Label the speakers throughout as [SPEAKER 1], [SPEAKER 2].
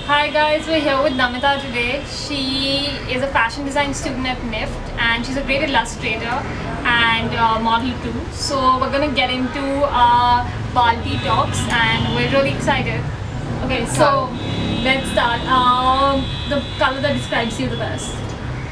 [SPEAKER 1] Hi guys, we're here with Namita today. She is a fashion design student at NIFT and she's a great illustrator and model too. So we're gonna get into Baalti talks and we're really excited. Okay, so let's start. The color that describes you the best.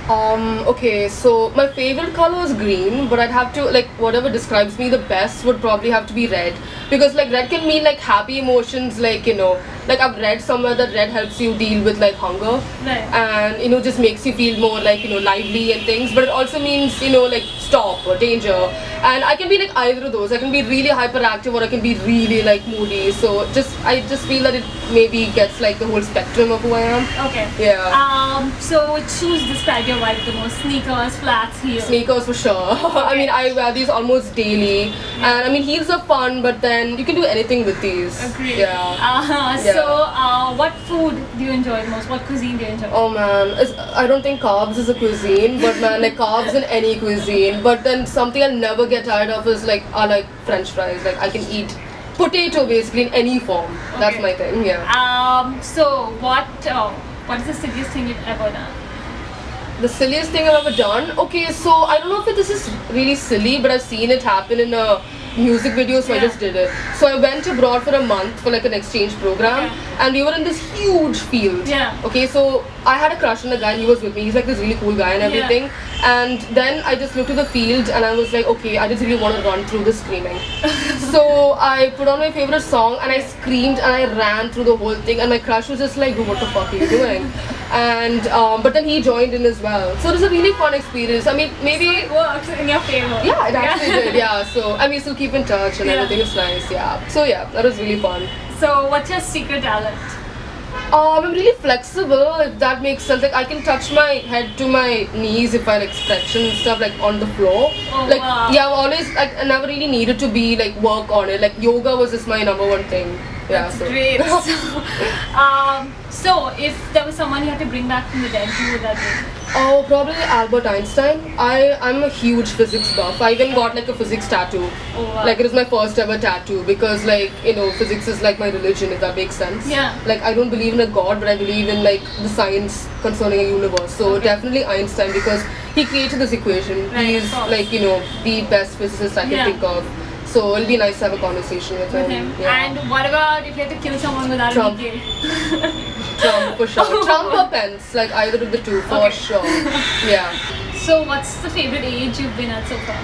[SPEAKER 2] Okay, so my favorite color is green, but I'd have to, like, whatever describes me the best would probably have to be red. Because, like, red can mean, like, happy emotions, like, like, I've read somewhere that red helps you deal with, like, hunger.
[SPEAKER 1] Right.
[SPEAKER 2] And, just makes you feel more, like, lively and things. But it also means, like, stop or danger. And I can be, like, either of those. I can be really hyperactive or I can be really, like, moody. So, I just feel that it maybe gets, like, the whole spectrum of who I am.
[SPEAKER 1] Okay.
[SPEAKER 2] Yeah.
[SPEAKER 1] So which shoes describe your vibe the most? Sneakers, flats, heels?
[SPEAKER 2] Sneakers for sure. I mean, I wear these almost daily. And I mean, heels are fun, but then you can do anything with these.
[SPEAKER 1] Agreed.
[SPEAKER 2] Yeah.
[SPEAKER 1] So, what food do you enjoy the most? What cuisine do you enjoy?
[SPEAKER 2] Oh man, I don't think carbs is a cuisine, but man, like carbs in any cuisine. But then something I'll never get tired of is like French fries. Like I can eat potato basically in any form.
[SPEAKER 1] Okay.
[SPEAKER 2] That's my thing. Yeah.
[SPEAKER 1] So what is the silliest thing you've ever done?
[SPEAKER 2] The silliest thing I've ever done? Okay, so I don't know if this is really silly, but I've seen it happen in a music video, so I just did it. So I went abroad for a month for like an exchange program, and we were in this huge field.
[SPEAKER 1] Yeah.
[SPEAKER 2] Okay, so I had a crush on the guy, and he was with me. He's like this really cool guy and everything. And then I just looked at the field and I was like, okay, I just really want to run through this screaming. So I put on my favorite song and I screamed and I ran through the whole thing, and my crush was just like, dude, what the fuck are you doing? And but then he joined in as well. So it was a really fun experience. I mean, maybe
[SPEAKER 1] it worked in your favor.
[SPEAKER 2] Yeah, it actually did. Yeah. So and we still keep in touch and everything is nice. Yeah. So yeah, that was really fun.
[SPEAKER 1] So what's your secret talent?
[SPEAKER 2] I'm really flexible, if that makes sense. Like I can touch my head to my knees if I like stretch and stuff like on the floor.
[SPEAKER 1] Oh,
[SPEAKER 2] like
[SPEAKER 1] wow.
[SPEAKER 2] yeah, I've always like I never really needed to be like work on it. Like yoga was just my number one thing. Yeah.
[SPEAKER 1] That's great. So if there was someone you had to bring back from the dead, who would that be?
[SPEAKER 2] Oh, probably Albert Einstein. I'm a huge physics buff. I even got like a physics tattoo.
[SPEAKER 1] Oh, wow.
[SPEAKER 2] Like it was my first ever tattoo because like physics is like my religion, if that makes sense.
[SPEAKER 1] Yeah.
[SPEAKER 2] Like I don't believe in a god, but I believe in like the science concerning a universe. So definitely Einstein because he created this equation.
[SPEAKER 1] Right,
[SPEAKER 2] He's like the best physicist I can think of. So it'll be nice to have a conversation with him. Yeah.
[SPEAKER 1] And what about if you had to kill someone without
[SPEAKER 2] Trump.
[SPEAKER 1] a kill?
[SPEAKER 2] Trump for sure. Trump or Pence, like either of the two for sure. Yeah.
[SPEAKER 1] So what's the favorite age you've been at so far?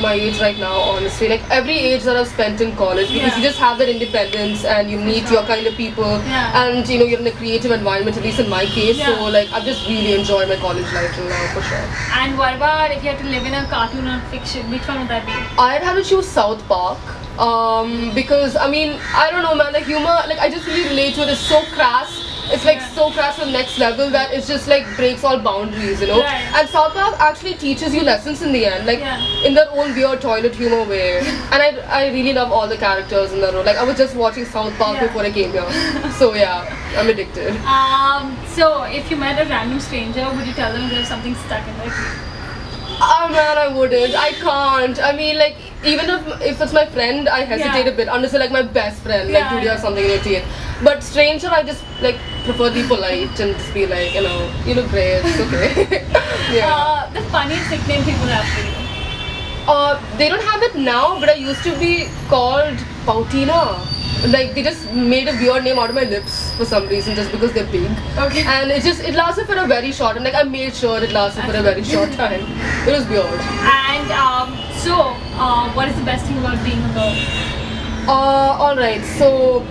[SPEAKER 2] My age right now, honestly, like every age that I've spent in college, because you just have that independence and you meet your kind of people, and you're in a creative environment, at least in my case. So like I've just really enjoyed my college life till now for sure.
[SPEAKER 1] And what about if you had to live in a cartoon or fiction, which one would that be?
[SPEAKER 2] I'd have to choose South Park. Because I mean, I don't know, man, the humor, like I just really relate to it. It's so crass. It's like so crass to the next level that it's just like breaks all boundaries,
[SPEAKER 1] Right.
[SPEAKER 2] And South Park actually teaches you lessons in the end, like in their own weird toilet humor way. And I really love all the characters in the role. Like I was just watching South Park before I came here. So yeah, I'm addicted.
[SPEAKER 1] So if you met a random stranger, would you tell them there's something stuck in their teeth?
[SPEAKER 2] Oh man, I wouldn't. I can't. I mean, like, even if it's my friend, I hesitate a bit. Unless it's like my best friend, like, dude, you have something in your teeth. But stranger, I just like prefer to be polite and just be like, you look great. It's okay.
[SPEAKER 1] The funniest nickname people have for you?
[SPEAKER 2] They don't have it now, but I used to be called Pautina. Like they just made a weird name out of my lips for some reason, just because they're big.
[SPEAKER 1] Okay.
[SPEAKER 2] And it lasted for a very short, and like I made sure it lasted for a very short time. It was weird.
[SPEAKER 1] And what is the best thing about being a girl?
[SPEAKER 2] Alright, so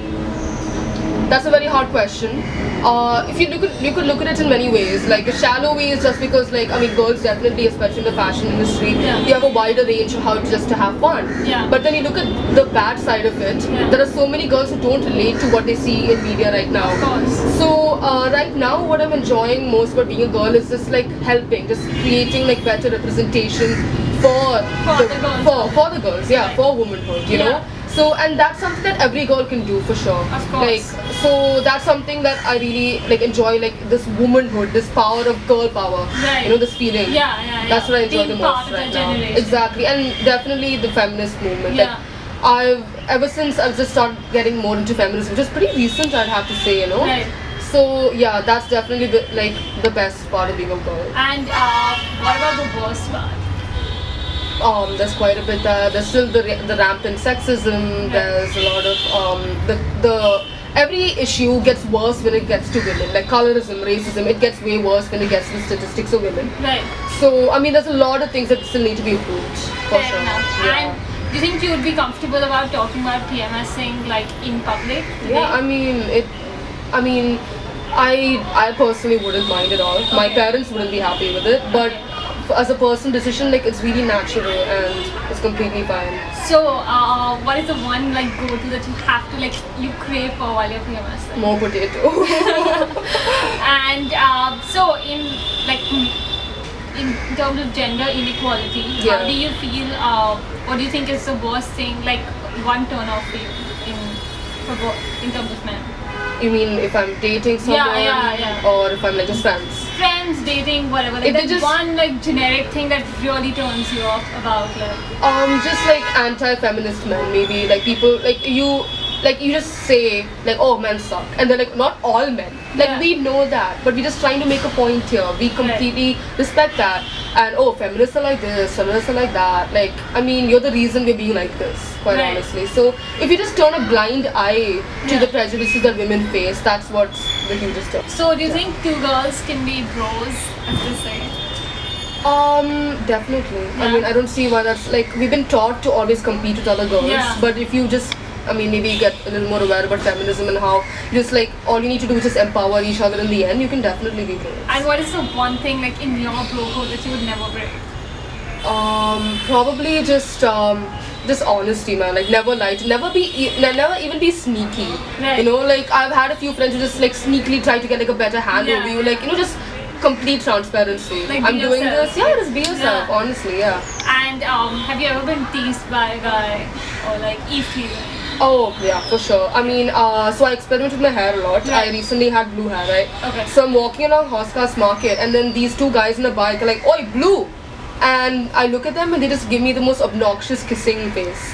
[SPEAKER 2] that's a very hard question. If you could look at it in many ways. Like the shallow way is just because like I mean girls definitely, especially in the fashion industry, you have a wider range of how just to have fun.
[SPEAKER 1] Yeah.
[SPEAKER 2] But then you look at the bad side of it. There are so many girls who don't relate to what they see in media right now.
[SPEAKER 1] Of course.
[SPEAKER 2] So right now what I'm enjoying most about being a girl is just like helping, just creating like better representation for the girls, for womanhood, you know. So and that's something that every girl can do for sure.
[SPEAKER 1] Of course.
[SPEAKER 2] Like so that's something that I really like enjoy, like this womanhood, this power of girl power.
[SPEAKER 1] Right.
[SPEAKER 2] This feeling.
[SPEAKER 1] Yeah.
[SPEAKER 2] That's what I enjoy
[SPEAKER 1] being
[SPEAKER 2] the
[SPEAKER 1] part
[SPEAKER 2] most
[SPEAKER 1] of
[SPEAKER 2] right
[SPEAKER 1] that
[SPEAKER 2] now.
[SPEAKER 1] generation.
[SPEAKER 2] Exactly, and definitely the feminist movement. Like ever since I've just started getting more into feminism, which is pretty recent, I'd have to say, you know.
[SPEAKER 1] Right.
[SPEAKER 2] So yeah, that's definitely the best part of being a girl.
[SPEAKER 1] And what about the worst part?
[SPEAKER 2] There's quite a bit there. There's still the rampant sexism. There's a lot of the every issue gets worse when it gets to women. Like colorism, racism, it gets way worse when it gets to the statistics of women.
[SPEAKER 1] Right.
[SPEAKER 2] So I mean, there's a lot of things that still need to be improved. For
[SPEAKER 1] Fair
[SPEAKER 2] sure.
[SPEAKER 1] enough.
[SPEAKER 2] Yeah.
[SPEAKER 1] And do you think you would be comfortable about talking about PMSing like in public today?
[SPEAKER 2] Yeah, I mean, I personally wouldn't mind at all. My
[SPEAKER 1] Okay.
[SPEAKER 2] parents wouldn't be happy with it, but as a personal decision, like it's really natural and it's completely fine.
[SPEAKER 1] So, what is the one like go-to that you have to like you crave for while you're PMSing?
[SPEAKER 2] More potato.
[SPEAKER 1] And so in terms of gender inequality, how
[SPEAKER 2] Yeah.
[SPEAKER 1] do you feel? What do you think is the worst thing? Like one turn off for you in terms of men?
[SPEAKER 2] You mean if I'm dating someone,
[SPEAKER 1] yeah.
[SPEAKER 2] or if I'm like just friends?
[SPEAKER 1] Friends, dating, whatever. Like
[SPEAKER 2] If they
[SPEAKER 1] that
[SPEAKER 2] just-
[SPEAKER 1] one like generic thing that really turns you off about like.
[SPEAKER 2] Just like anti-feminist men, maybe like people like you just say like, oh, men suck, and they're like, not all men. Like
[SPEAKER 1] Yeah.
[SPEAKER 2] we know that, but we're just trying to make a point here. We completely respect that, and oh, feminists are like this, feminists are like that. Like I mean, you're the reason we're being like this, quite
[SPEAKER 1] Right.
[SPEAKER 2] honestly. So if you just turn a blind eye to
[SPEAKER 1] Yeah.
[SPEAKER 2] the prejudices that women face, that's what's the hugest thing.
[SPEAKER 1] So do you think two girls can be bros, as they say?
[SPEAKER 2] Definitely.
[SPEAKER 1] Yeah.
[SPEAKER 2] I mean, I don't see why that's like we've been taught to always compete with other girls,
[SPEAKER 1] Yeah.
[SPEAKER 2] but if you just, I mean, maybe get a little more aware about feminism and how just like all you need to do is just empower each other in the end, you can definitely be good.
[SPEAKER 1] And what is the one thing like in your bro code that you would never break?
[SPEAKER 2] Probably just honesty, man. Like never lie, to never even be sneaky.
[SPEAKER 1] Right.
[SPEAKER 2] You know, like I've had a few friends who just like sneakily try to get like a better hand
[SPEAKER 1] Yeah.
[SPEAKER 2] over you, like just complete transparency.
[SPEAKER 1] Like,
[SPEAKER 2] I'm
[SPEAKER 1] be
[SPEAKER 2] doing
[SPEAKER 1] yourself.
[SPEAKER 2] this, yeah, just be yourself.
[SPEAKER 1] Yeah.
[SPEAKER 2] Honestly, yeah.
[SPEAKER 1] And have you ever been teased by a guy or like eve teasing?
[SPEAKER 2] Oh yeah, for sure. I mean, so I experiment with my hair a lot.
[SPEAKER 1] Right.
[SPEAKER 2] I recently had blue hair, right?
[SPEAKER 1] Okay.
[SPEAKER 2] So I'm walking along Hoskas Market, and then these two guys in a bike are like, "Oi, blue!" And I look at them, and they just give me the most obnoxious kissing face.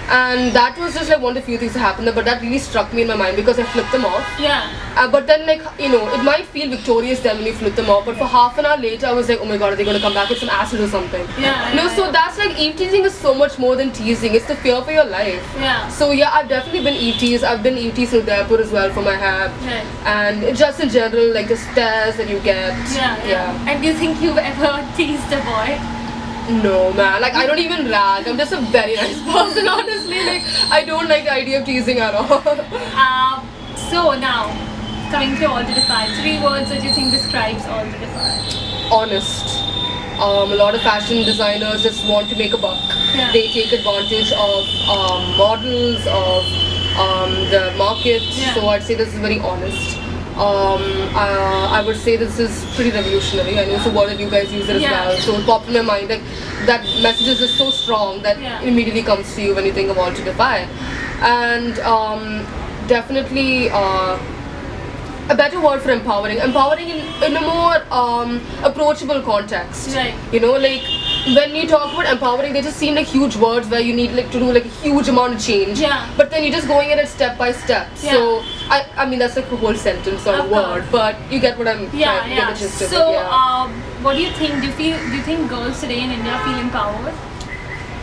[SPEAKER 2] And that was just like one of the few things that happened there, but that really struck me in my mind because I flipped them off.
[SPEAKER 1] Yeah.
[SPEAKER 2] But then, like, you know, it might feel victorious then when you flip them off, but for half an hour later, I was like, oh my god, are they gonna come back with some acid or something?
[SPEAKER 1] Yeah,
[SPEAKER 2] No,
[SPEAKER 1] yeah,
[SPEAKER 2] so
[SPEAKER 1] yeah.
[SPEAKER 2] that's like eve teasing is so much more than teasing. It's the fear for your life.
[SPEAKER 1] Yeah.
[SPEAKER 2] So yeah, I've definitely been eve teased. I've been eve teased in Udaipur as well for my hair.
[SPEAKER 1] Right.
[SPEAKER 2] And it just in general, like the stares that you get.
[SPEAKER 1] Yeah. And do you think you've ever teased a boy?
[SPEAKER 2] No, man. Like, I don't even rag. I'm just a very nice person, honestly. Like, I don't like the idea of teasing at all.
[SPEAKER 1] So now, coming to Alterify, 3 words that you think describes Alterify.
[SPEAKER 2] Honest. A lot of fashion designers just want to make a buck.
[SPEAKER 1] Yeah.
[SPEAKER 2] They take advantage of models, of the market.
[SPEAKER 1] Yeah.
[SPEAKER 2] So I'd say this is very honest. I would say this is pretty revolutionary. I know it's a word that you guys use it as
[SPEAKER 1] Yeah.
[SPEAKER 2] well. So it popped in my mind. Like that message is just so strong that
[SPEAKER 1] Yeah.
[SPEAKER 2] it immediately comes to you when you think of Alterify. And definitely a better word for empowering. Empowering in a more approachable context.
[SPEAKER 1] Right.
[SPEAKER 2] You know, like when you talk about empowering, they just seem like huge words where you need like to do like a huge amount of change.
[SPEAKER 1] Yeah.
[SPEAKER 2] But then you're just going at it step by step.
[SPEAKER 1] Yeah.
[SPEAKER 2] So I mean that's like a whole sentence or a
[SPEAKER 1] Of
[SPEAKER 2] word,
[SPEAKER 1] course.
[SPEAKER 2] but you get what I'm
[SPEAKER 1] Yeah,
[SPEAKER 2] trying to
[SPEAKER 1] yeah.
[SPEAKER 2] get the gist of
[SPEAKER 1] So,
[SPEAKER 2] it. Yeah.
[SPEAKER 1] what do you think? Do you think girls today in India feel empowered?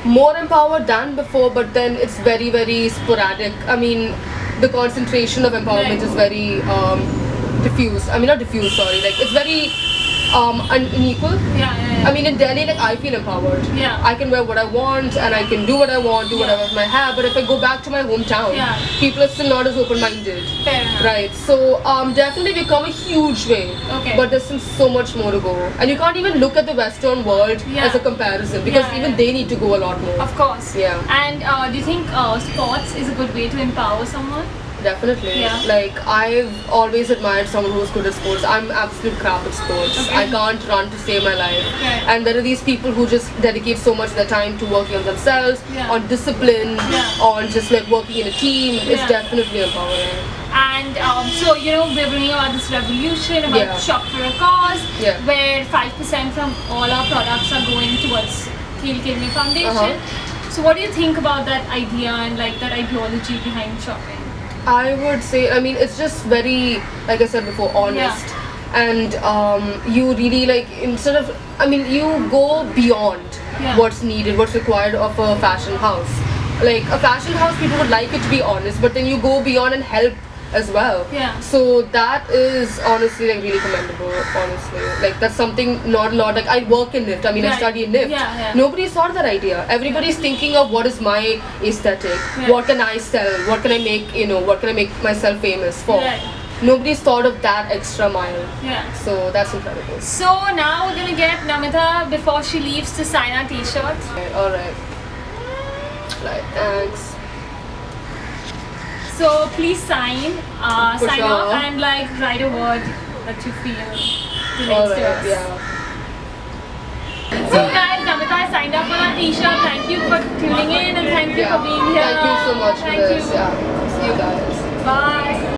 [SPEAKER 2] More empowered than before, but then it's very, very sporadic. I mean, the concentration of empowerment
[SPEAKER 1] Right.
[SPEAKER 2] is very diffuse. I mean, not diffuse, sorry. Like, it's very unequal.
[SPEAKER 1] Yeah.
[SPEAKER 2] I mean, in Delhi, like, I feel empowered.
[SPEAKER 1] Yeah.
[SPEAKER 2] I can wear what I want and I can do what I want, do whatever with my hair. But if I go back to my hometown,
[SPEAKER 1] Yeah.
[SPEAKER 2] people are still not as open-minded.
[SPEAKER 1] Fair enough.
[SPEAKER 2] Right, so definitely we've come a huge way,
[SPEAKER 1] Okay.
[SPEAKER 2] but there's still so much more to go. And you can't even look at the Western world
[SPEAKER 1] Yeah.
[SPEAKER 2] as a comparison because
[SPEAKER 1] Yeah,
[SPEAKER 2] even
[SPEAKER 1] yeah.
[SPEAKER 2] they need to go a lot more.
[SPEAKER 1] Of course.
[SPEAKER 2] Yeah.
[SPEAKER 1] And do you think sports is a good way to empower someone?
[SPEAKER 2] Definitely.
[SPEAKER 1] Yeah.
[SPEAKER 2] Like, I've always admired someone who's good at sports. I'm absolute crap at sports.
[SPEAKER 1] Okay.
[SPEAKER 2] I can't run to save my life.
[SPEAKER 1] Right.
[SPEAKER 2] And there are these people who just dedicate so much of their time to working on themselves,
[SPEAKER 1] Yeah.
[SPEAKER 2] on discipline,
[SPEAKER 1] Yeah.
[SPEAKER 2] on just like working in a team. It's
[SPEAKER 1] Yeah.
[SPEAKER 2] definitely empowering.
[SPEAKER 1] And so, we're bringing about this revolution about
[SPEAKER 2] Yeah.
[SPEAKER 1] Shop for a Cause,
[SPEAKER 2] Yeah.
[SPEAKER 1] where 5% from all our products are going towards Khel Khel Mein Foundation.
[SPEAKER 2] Uh-huh.
[SPEAKER 1] So what do you think about that idea and like that ideology behind shopping?
[SPEAKER 2] I would say, I mean, it's just very, like I said before, honest. And you really like, instead of, I mean, you go beyond what's needed, what's required of a fashion house. Like a fashion house, people would like it to be honest, but then you go beyond and help as well.
[SPEAKER 1] Yeah.
[SPEAKER 2] So that is honestly like really commendable, honestly. Like that's something not a lot, like I work in NIFT, I mean I study in NIFT. Nobody's thought of that idea. Everybody's thinking of what is my aesthetic, what can I sell, what can I make, you know, what can I make myself famous for. Nobody's thought of that extra mile. So that's incredible.
[SPEAKER 1] So now we're gonna get Namita before she leaves to sign our t-shirts.
[SPEAKER 2] Alright. Right, thanks.
[SPEAKER 1] So please sign off and like write a word that you feel relates to us. So guys, Namita has signed up for our t-shirt. Thank you for tuning in and thank you for being here.
[SPEAKER 2] Thank you so much for this. See you guys.
[SPEAKER 1] Bye.